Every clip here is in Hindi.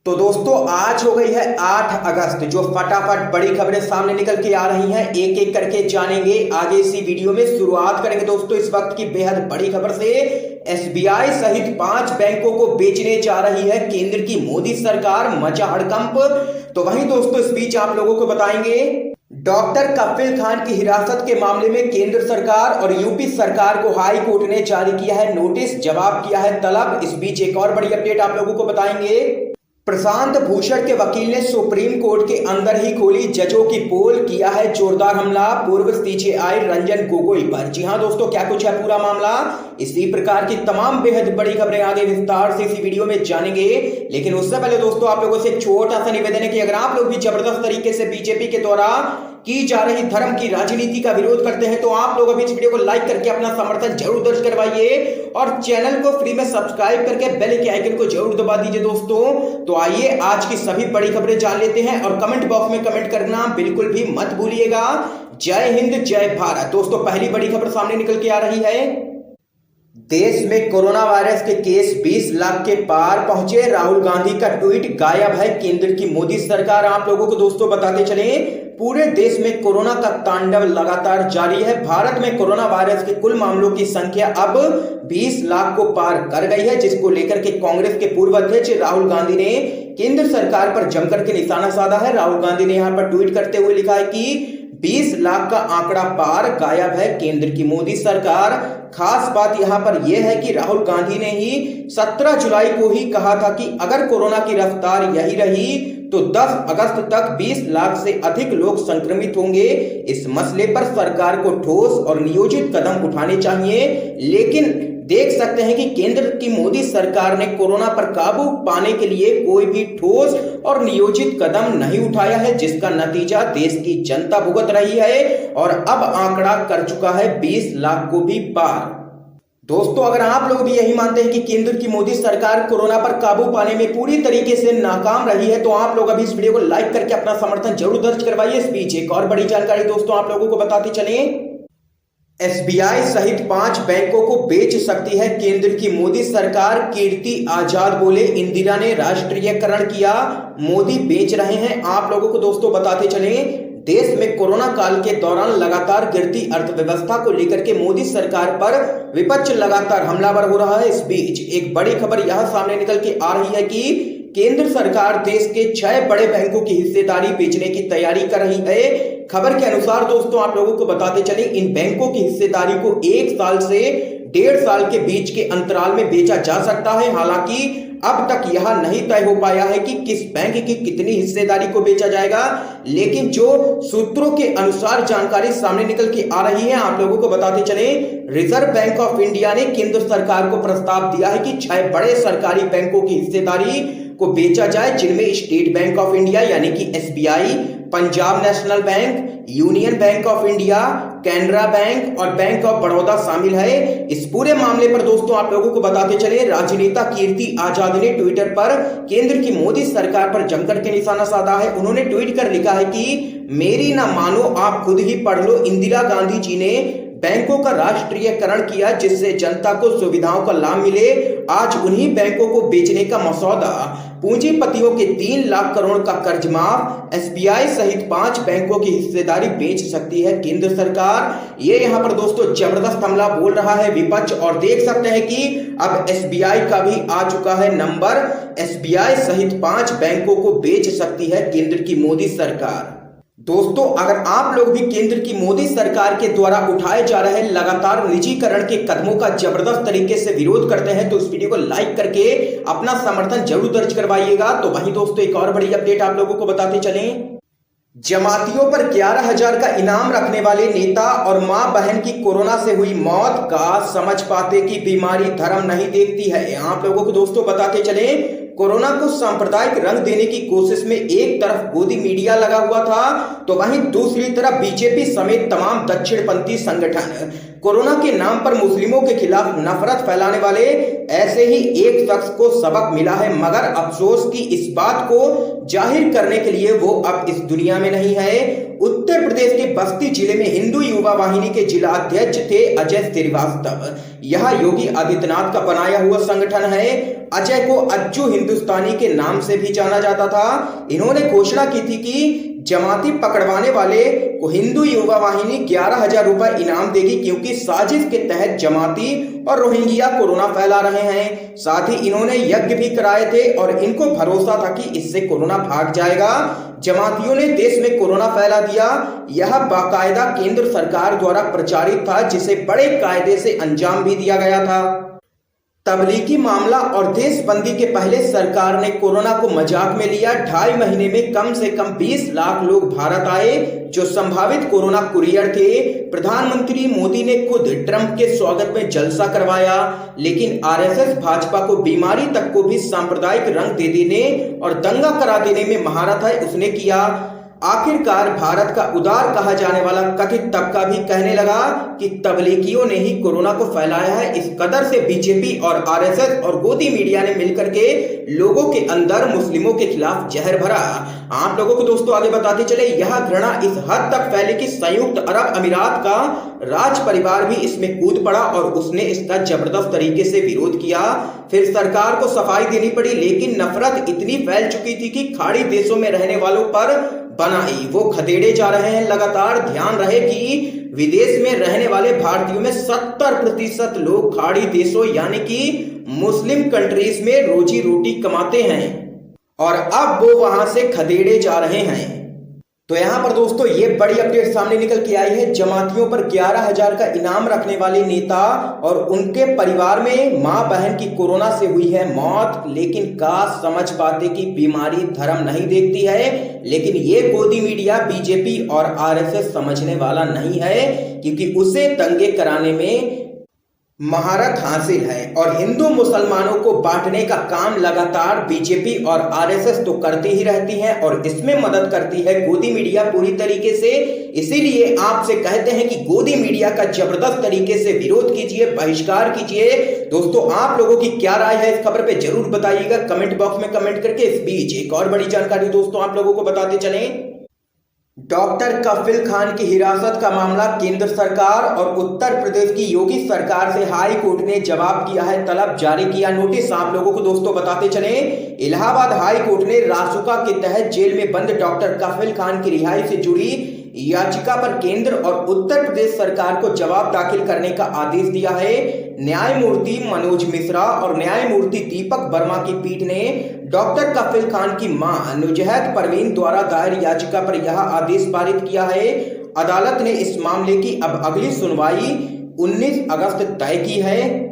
तो दोस्तों आज हो गई है 8 अगस्त। जो फटाफट बड़ी खबरें सामने निकल के आ रही हैं एक एक करके जानेंगे आगे इसी वीडियो में। शुरुआत करेंगे दोस्तों इस वक्त की बेहद बड़ी खबर से। एसबीआई सहित 5 बैंकों को बेचने जा रही है केंद्र की मोदी सरकार, मचा हड़कंप। तो वहीं दोस्तों इस बीच आप लोगों को बताएंगे डॉक्टर कफिल खान की हिरासत के मामले में केंद्र सरकार और यूपी सरकार को हाई कोर्ट ने जारी किया है नोटिस, जवाब किया है तलब। इस बीच एक और बड़ी अपडेट आप लोगों को बताएंगे। प्रशांत भूषण के वकील ने सुप्रीम कोर्ट के अंदर ही खोली जजों की पोल, किया है जोरदार हमला पूर्व सीजेआई रंजन गोगोई पर। जी हां दोस्तों, क्या कुछ है पूरा मामला, इसी प्रकार की तमाम बेहद बड़ी खबरें आगे विस्तार से इसी वीडियो में जानेंगे। लेकिन उससे पहले दोस्तों आप लोगों से एक छोटा सा निवेदन है कि अगर आप लोग भी जबरदस्त तरीके से बीजेपी के द्वारा की जा रही धर्म की राजनीति का विरोध करते हैं तो आप लोग अभी इस वीडियो को लाइक करके अपना समर्थन जरूर दर्ज करवाइए और चैनल को फ्री में सब्सक्राइब करके बेल के आइकन को जरूर दबा दीजिए दोस्तों। तो आइए आज की सभी बड़ी खबरें जान लेते हैं और कमेंट बॉक्स में कमेंट करना बिल्कुल भी मत भूलिएगा। जय हिंद जय भारत। दोस्तों पहली बड़ी खबर सामने निकल के आ रही है। देश में कोरोना वायरस के केस 20 लाख के पार पहुंचे, राहुल गांधी का ट्वीट गायब है केंद्र की मोदी सरकार। आप लोगों को दोस्तों बताते चले पूरे देश में कोरोना का तांडव लगातार जारी है। भारत में कोरोना वायरस के कुल मामलों की संख्या अब 20 लाख को पार कर गई है, जिसको लेकर के कांग्रेस के पूर्व अध्यक्ष राहुल गांधी ने केंद्र सरकार पर जमकर के निशाना साधा है। राहुल गांधी ने यहां पर ट्वीट करते हुए लिखा है कि 20 लाख का आंकड़ा पार, गायब है केंद्र की मोदी सरकार। खास बात यहां पर यह है कि राहुल गांधी ने ही 17 जुलाई को ही कहा था कि अगर कोरोना की रफ्तार यही रही तो 10 अगस्त तक 20 लाख से अधिक लोग संक्रमित होंगे। इस मसले पर सरकार को ठोस और नियोजित कदम उठाने चाहिए। लेकिन देख सकते हैं कि केंद्र की मोदी सरकार ने कोरोना पर काबू पाने के लिए कोई भी ठोस और नियोजित कदम नहीं उठाया है, जिसका नतीजा देश की जनता भुगत रही है और अब आंकड़ा कर चुका है 20 लाख को भी पार। दोस्तों अगर आप लोग भी यही मानते हैं कि केंद्र की मोदी सरकार कोरोना पर काबू पाने में पूरी तरीके से नाकाम रही है तो आप लोग अभी इस वीडियो को लाइक करके अपना समर्थन जरूर दर्ज करवाइए। इस बीच एक और बड़ी जानकारी दोस्तों आप लोगों को बताते चलें। एसबीआई सहित 5 बैंकों को बेच सकती है केंद्र की मोदी सरकार, कीर्ति आजाद बोले इंदिरा ने राष्ट्रीयकरण किया, मोदी बेच रहे हैं। आप लोगों को दोस्तों बताते चलें देश में कोरोना काल के दौरान लगातार गिरती अर्थव्यवस्था को लेकर के मोदी सरकार पर विपक्ष लगातार हमलावर हो रहा है। इस बीच एक बड़ी खबर यह सामने निकल के आ रही है कि केंद्र सरकार देश के 6 बड़े बैंकों की हिस्सेदारी बेचने की तैयारी कर रही है। खबर के अनुसार दोस्तों आप लोगों को बताते चले इन बैंकों की हिस्सेदारी को 1 साल से 1.5 साल के बीच के अंतराल में बेचा जा सकता है। हालांकि अब तक यह नहीं तय हो पाया है कि किस बैंक की कितनी हिस्सेदारी को बेचा जाएगा, लेकिन जो सूत्रों के अनुसार जानकारी सामने निकल के आ रही है आप लोगों को बताते चले रिजर्व बैंक ऑफ इंडिया ने केंद्र सरकार को प्रस्ताव दिया है कि 6 बड़े सरकारी बैंकों की हिस्सेदारी को बेचा जाए, जिनमें स्टेट बैंक ऑफ इंडिया यानी कि SBI, Punjab national bank, union bank of India, Canara bank और बैंक ऑफ बड़ौदा शामिल है। इस पूरे मामले पर दोस्तों आप लोगों को बताते चले राजनेता कीर्ति आजाद ने ट्विटर पर केंद्र की मोदी सरकार पर जमकर के निशाना साधा है। उन्होंने ट्वीट कर लिखा है कि मेरी ना मानो आप खुद ही पढ़ लो, इंदिरा गांधी जी ने बैंकों का राष्ट्रीयकरण किया जिससे जनता को सुविधाओं का लाभ मिले। आज उन्हीं बैंकों को बेचने का मसौदा, पूंजीपतियों के 3 लाख करोड़ का कर्ज माफ, एसबीआई सहित 5 बैंकों की हिस्सेदारी बेच सकती है केंद्र सरकार। ये यहां पर दोस्तों जबरदस्त हमला बोल रहा है विपक्ष और देख सकते हैं कि अब एसबीआई का भी आ चुका है नंबर। एसबीआई सहित 5 बैंकों को बेच सकती है केंद्र की मोदी सरकार। दोस्तों अगर आप लोग भी केंद्र की मोदी सरकार के द्वारा उठाए जा रहे लगातार निजीकरण के कदमों का जबरदस्त तरीके से विरोध करते हैं तो इस वीडियो को लाइक करके अपना समर्थन जरूर दर्ज करवाइएगा। तो वहीं दोस्तों एक और बड़ी अपडेट आप लोगों को बताते चलें। जमातियों पर 11,000 का इनाम रखने वाले नेता और मां बहन की कोरोना से हुई मौत का समझ पाते कि बीमारी धर्म नहीं देखती है। आप लोगों को दोस्तों बताते चले कोरोना को सांप्रदायिक रंग देने की कोशिश में एक तरफ गोदी मीडिया लगा हुआ था तो वहीं दूसरी तरफ बीजेपी समेत तमाम दक्षिणपंथी संगठन कोरोना के नाम पर मुस्लिमों के खिलाफ नफरत फैलाने वाले ऐसे ही एक शख्स को सबक मिला है, मगर अफसोस की इस बात को जाहिर करने के लिए वो अब इस दुनिया में नहीं है। उत्तर उत्तर प्रदेश के बस्ती जिले में हिंदू युवा वाहिनी के जिला अध्यक्ष थे अजय श्रीवास्तव। यह योगी आदित्यनाथ का बनाया हुआ संगठन है। अजय को अज्जू हिंदुस्तानी के नाम से भी जाना जाता था। इन्होंने घोषणा की थी कि जमाती पकड़वाने वाले को हिंदू युवा वाहिनी 11,000 रुपए इनाम देगी, क्योंकि साजिश के तहत जमाती और रोहिंग्या कोरोना फैला रहे हैं। साथ ही इन्होंने यज्ञ भी कराए थे और इनको भरोसा था कि इससे कोरोना भाग जाएगा। जमातियों ने देश में कोरोना फैला दिया। यह बाकायदा केंद्र सरकार द्वारा प्रचारित था, जिसे बड़े कायदे से अंजाम भी दिया गया था। तबलीगी मामला और देशबंदी के पहले सरकार ने कोरोना को मजाक में लिया। 2.5 महीने में कम से कम 20 लाख लोग भारत आए जो संभावित कोरोना कुरियर थे। प्रधानमंत्री मोदी ने खुद ट्रंप के स्वागत में जलसा करवाया, लेकिन आरएसएस भाजपा को बीमारी तक को भी सांप्रदायिक रंग दे देने और दंगा करा देने में महारत है, उसने किया। आखिरकार भारत का उदार कहा जाने वाला कथित तबका भी कहने लगा कि तबलीगियों ने ही कोरोना को फैलाया है। इस कदर से बीजेपी और आरएसएस और गोदी मीडिया ने मिलकर के लोगों के अंदर मुस्लिमों के खिलाफ जहर भरा। आप लोगों को दोस्तों आगे बताते चले, यह घृणा इस हद तक फैली कि संयुक्त अरब अमीरात का राज परिवार भी इसमें कूद पड़ा और उसने इसका जबरदस्त तरीके से विरोध किया। फिर सरकार को सफाई देनी पड़ी, लेकिन नफरत इतनी फैल चुकी थी कि खाड़ी देशों में रहने वालों पर बनाई वो खदेड़े जा रहे हैं। लगातार ध्यान रहे कि विदेश में रहने वाले भारतीयों में 70% लोग खाड़ी देशों यानी कि मुस्लिम कंट्रीज में रोजी रोटी कमाते हैं और अब वो वहां से खदेड़े जा रहे हैं। तो यहां पर दोस्तों ये बड़ी अपडेट सामने निकल के आई है। जमातियों पर 11,000 का इनाम रखने वाले नेता और उनके परिवार में मां बहन की कोरोना से हुई है मौत, लेकिन काश समझ पाते कि बीमारी धर्म नहीं देखती है। लेकिन ये गोदी मीडिया, बीजेपी और आरएसएस समझने वाला नहीं है, क्योंकि उसे दंगे कराने में महारत हासिल है और हिंदू मुसलमानों को बांटने का काम लगातार बीजेपी और आरएसएस तो करती ही रहती है और इसमें मदद करती है गोदी मीडिया पूरी तरीके से। इसीलिए आपसे कहते हैं कि गोदी मीडिया का जबरदस्त तरीके से विरोध कीजिए, बहिष्कार कीजिए। दोस्तों आप लोगों की क्या राय है इस खबर पे जरूर बताइएगा कमेंट बॉक्स में कमेंट करके। इस बीच एक और बड़ी जानकारी दोस्तों आप लोगों को बताते चलें। डॉक्टर कफिल खान की हिरासत का मामला केंद्र सरकार और उत्तर प्रदेश की योगी सरकार से हाई कोर्ट ने जवाब किया है तलब, जारी किया नोटिस। आप लोगों को दोस्तों बताते चलें, इलाहाबाद हाई कोर्ट ने रासुका के तहत जेल में बंद डॉक्टर कफिल खान की रिहाई से जुड़ी याचिका पर केंद्र और उत्तर प्रदेश सरकार को जवाब दाखिल करने का आदेश दिया है। न्यायमूर्ति मनोज मिश्रा और न्यायमूर्ति दीपक वर्मा की पीठ ने डॉक्टर कफिल खान की मां नुजहत परवीन द्वारा दायर याचिका पर यह आदेश पारित किया है। अदालत ने इस मामले की अब अगली सुनवाई 19 अगस्त तय की है।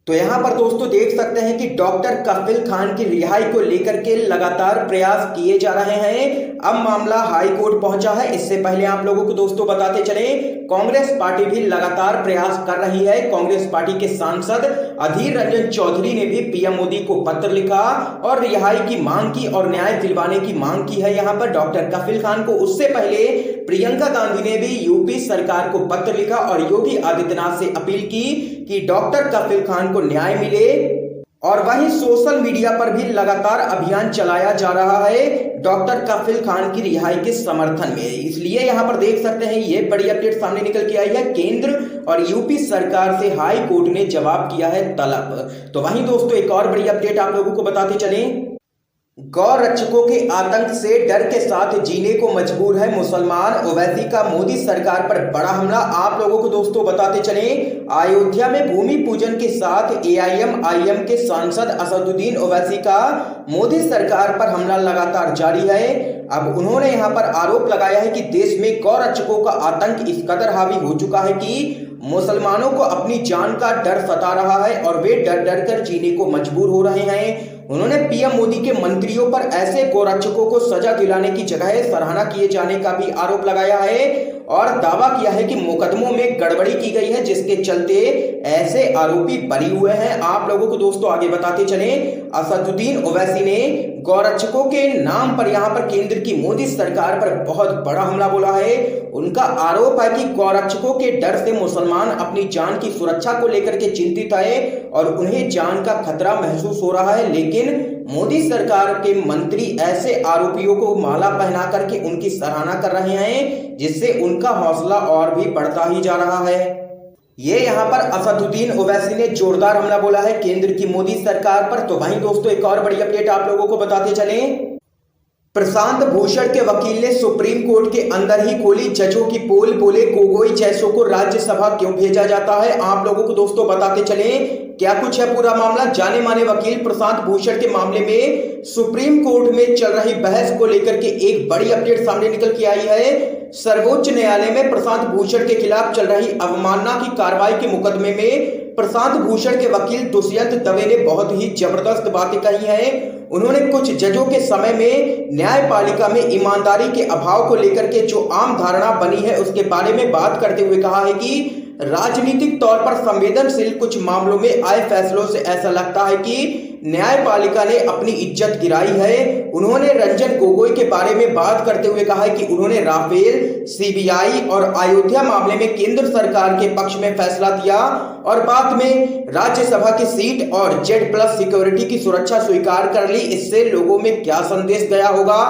तो यहाँ पर दोस्तों देख सकते हैं कि डॉक्टर कफिल खान की रिहाई को लेकर के लगातार प्रयास किए जा रहे हैं। अब मामला हाई कोर्ट पहुंचा है। इससे पहले आप लोगों को दोस्तों बताते चले, कांग्रेस पार्टी भी लगातार प्रयास कर रही है। कांग्रेस पार्टी के सांसद अधीर रंजन चौधरी ने भी पीएम मोदी को पत्र लिखा और रिहाई की मांग की और न्याय दिलवाने की मांग की है यहाँ पर डॉक्टर कफिल खान को। उससे पहले प्रियंका गांधी ने भी यूपी सरकार को पत्र लिखा और योगी आदित्यनाथ से अपील की कि डॉक्टर कफिल खान को न्याय मिले। और वहीं सोशल मीडिया पर भी लगातार अभियान चलाया जा रहा है डॉक्टर कफिल खान की रिहाई के समर्थन में। इसलिए यहां पर देख सकते हैं ये बड़ी अपडेट सामने निकल के आई है। केंद्र और यूपी सरकार से हाई कोर्ट ने जवाब किया है तलब। तो वहीं दोस्तों एक और बड़ी अपडेट आप लोगों को बताते चलें, गौ रक्षकों के आतंक से डर के साथ जीने को मजबूर है मुसलमान। ओवैसी का मोदी सरकार पर बड़ा हमला। आप लोगों को दोस्तों बताते चलें, अयोध्या में भूमि पूजन के साथ एआईएमआईएम के सांसद असदुद्दीन ओवैसी का मोदी सरकार पर हमला लगातार जारी है। अब उन्होंने यहां पर आरोप लगाया है कि देश में गौ रक्षकों का आतंक इस कदर हावी हो चुका है कि मुसलमानों को अपनी जान का डर सता रहा है और वे डर डर कर जीने को मजबूर हो रहे हैं। उन्होंने पीएम मोदी के मंत्रियों पर ऐसे गोरक्षकों को सजा दिलाने की जगह सराहना किए जाने का भी आरोप लगाया है और दावा किया है कि मुकदमों में गड़बड़ी की गई है, जिसके चलते ऐसे आरोपी बरी हुए हैं। आप लोगों को दोस्तों आगे बताते चलें, असदुद्दीन ओवैसी ने गौरक्षकों के नाम पर यहां पर केंद्र की मोदी सरकार पर बहुत बड़ा हमला बोला है। उनका आरोप है कि गौरक्षकों के डर से मुसलमान अपनी जान की सुरक्षा को लेकर के चिंतित है और उन्हें जान का खतरा महसूस हो रहा है, लेकिन मोदी सरकार के मंत्री ऐसे आरोपियों को माला पहना करके उनकी सराहना कर रहे हैं, जिससे उनका हौसला और भी बढ़ता ही जा रहा है। ये यहाँ पर असदुद्दीन ओवैसी ने जोरदार हमला बोला है केंद्र की मोदी सरकार पर। तो वहीं दोस्तों एक और बड़ी अपडेट आप लोगों को बताते चलें। प्रशांत भूषण के वकील ने सुप्रीम कोर्ट के अंदर ही खोली जजों की पोल, बोले गोगोई जैसों को राज्यसभा क्यों भेजा जाता है। आप लोगों को दोस्तों बताते चलें क्या कुछ है पूरा मामला। जाने माने वकील प्रशांत भूषण के मामले में सुप्रीम कोर्ट में चल रही बहस को लेकर के एक बड़ी अपडेट सामने निकल के आई है। सर्वोच्च न्यायालय में प्रशांत भूषण के खिलाफ चल रही अवमानना की कार्रवाई के मुकदमे में प्रशांत भूषण के वकील दुष्यंत दवे ने बहुत ही जबरदस्त बातें कही हैं। उन्होंने कुछ जजों के समय में न्यायपालिका में ईमानदारी के अभाव को लेकर के जो आम धारणा बनी है उसके बारे में बात करते हुए कहा है कि राजनीतिक तौर पर संवेदनशील कुछ मामलों में आए फैसलों से ऐसा लगता है कि न्यायपालिका ने अपनी इज्जत गिराई है। उन्होंने रंजन गोगोई के बारे में बात करते हुए कहा है कि उन्होंने राफेल, सीबीआई और अयोध्या मामले में केंद्र सरकार के पक्ष में फैसला दिया और बाद में राज्यसभा की सीट और Z+ सिक्योरिटी की सुरक्षा स्वीकार कर ली। इससे लोगों में क्या संदेश गया होगा।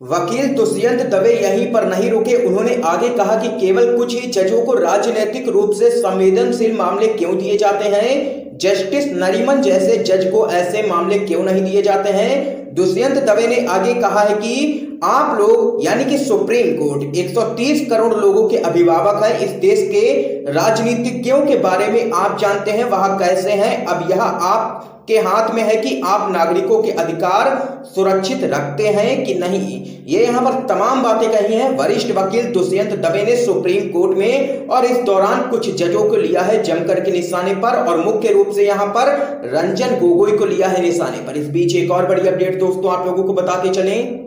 वकील दुष्यंत दवे यहीं पर नहीं रुके, उन्होंने आगे कहा कि केवल कुछ ही जजों को राजनीतिक रूप से संवेदनशील मामले क्यों दिए जाते हैं, जस्टिस नरीमन जैसे जज को ऐसे मामले क्यों नहीं दिए जाते हैं। दुष्यंत दवे ने आगे कहा है कि आप लोग यानी कि सुप्रीम कोर्ट 130 करोड़ लोगों के अभिभावक है। इस देश के राजनीतिज्ञों के बारे में आप जानते हैं वह कैसे हैं। अब यह आपके हाथ में है कि आप नागरिकों के अधिकार सुरक्षित रखते हैं कि नहीं। ये यहाँ पर तमाम बातें कही हैं वरिष्ठ वकील दुष्यंत दवे ने सुप्रीम कोर्ट में, और इस दौरान कुछ जजों को लिया है जमकर के निशाने पर और मुख्य रूप से यहाँ पर रंजन गोगोई को लिया है निशाने पर। इस बीच एक और बड़ी अपडेट दोस्तों आप लोगों को बताते चलें।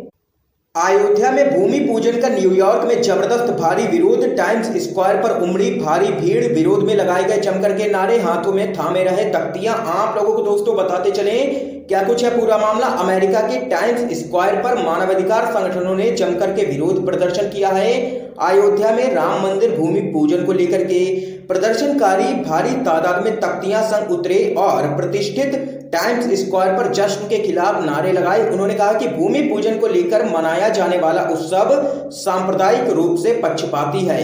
अयोध्या में भूमि पूजन का न्यूयॉर्क में जबरदस्त भारी विरोध, टाइम्स स्क्वायर पर उमड़ी भारी भीड़, विरोध में लगाए गए जमकर के नारे, हाथों में थामे रहे तख्तियां। आप लोगों को दोस्तों बताते चलें क्या कुछ है पूरा मामला। अमेरिका के टाइम्स स्क्वायर पर मानवाधिकार संगठनों ने जमकर के विरोध प्रदर्शन किया है। अयोध्या में राम मंदिर भूमि पूजन को लेकर के प्रदर्शनकारी भारी तादाद में तख्तियां संग उतरे और प्रतिष्ठित टाइम्स स्क्वायर पर जश्न के खिलाफ नारे लगाए। उन्होंने कहा कि भूमि पूजन को लेकर मनाया जाने वाला उत्सव सांप्रदायिक रूप से पक्षपाती है।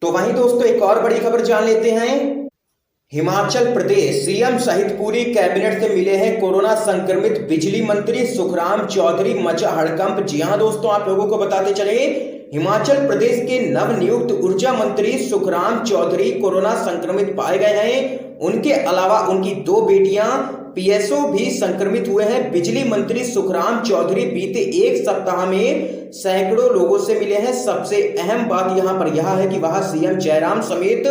तो वहीं दोस्तों एक और बड़ी खबर जान लेते हैं। हिमाचल प्रदेश सीएम सहित पूरी कैबिनेट से मिले हैं कोरोना संक्रमित बिजली मंत्री सुखराम चौधरी, मचा हड़कंप। जी हां दोस्तों आप लोगों को बताते चले हिमाचल प्रदेश के नवनियुक्त ऊर्जा मंत्री सुखराम चौधरी कोरोना संक्रमित पाए गए हैं। उनके अलावा उनकी 2 बेटियां पीएसओ भी संक्रमित हुए हैं। बिजली मंत्री सुखराम चौधरी बीते एक सप्ताह में सैकड़ों लोगों से मिले हैं। सबसे अहम बात यहां पर यह है कि वह सीएम जयराम समेत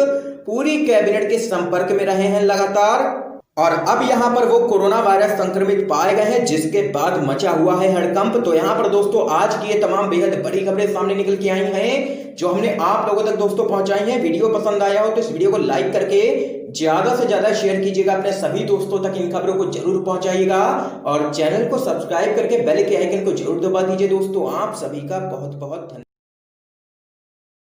पूरी कैबिनेट के संपर्क में रहे हैं लगातार, और अब यहां पर वो कोरोना वायरस संक्रमित पाए गए हैं, जिसके बाद मचा हुआ है हड़कंप। तो यहां पर दोस्तों आज की ये तमाम बेहद बड़ी खबरें सामने निकल के आई हैं जो हमने आप लोगों तक दोस्तों पहुंचाई हैं। वीडियो पसंद आया हो तो इस वीडियो को लाइक करके ज्यादा से ज्यादा शेयर कीजिएगा, अपने सभी दोस्तों तक इन खबरों को जरूर पहुंचाइएगा और चैनल को सब्सक्राइब करके बेल के आइकन को जरूर दबा दीजिए। दोस्तों आप सभी का बहुत बहुत धन्यवाद।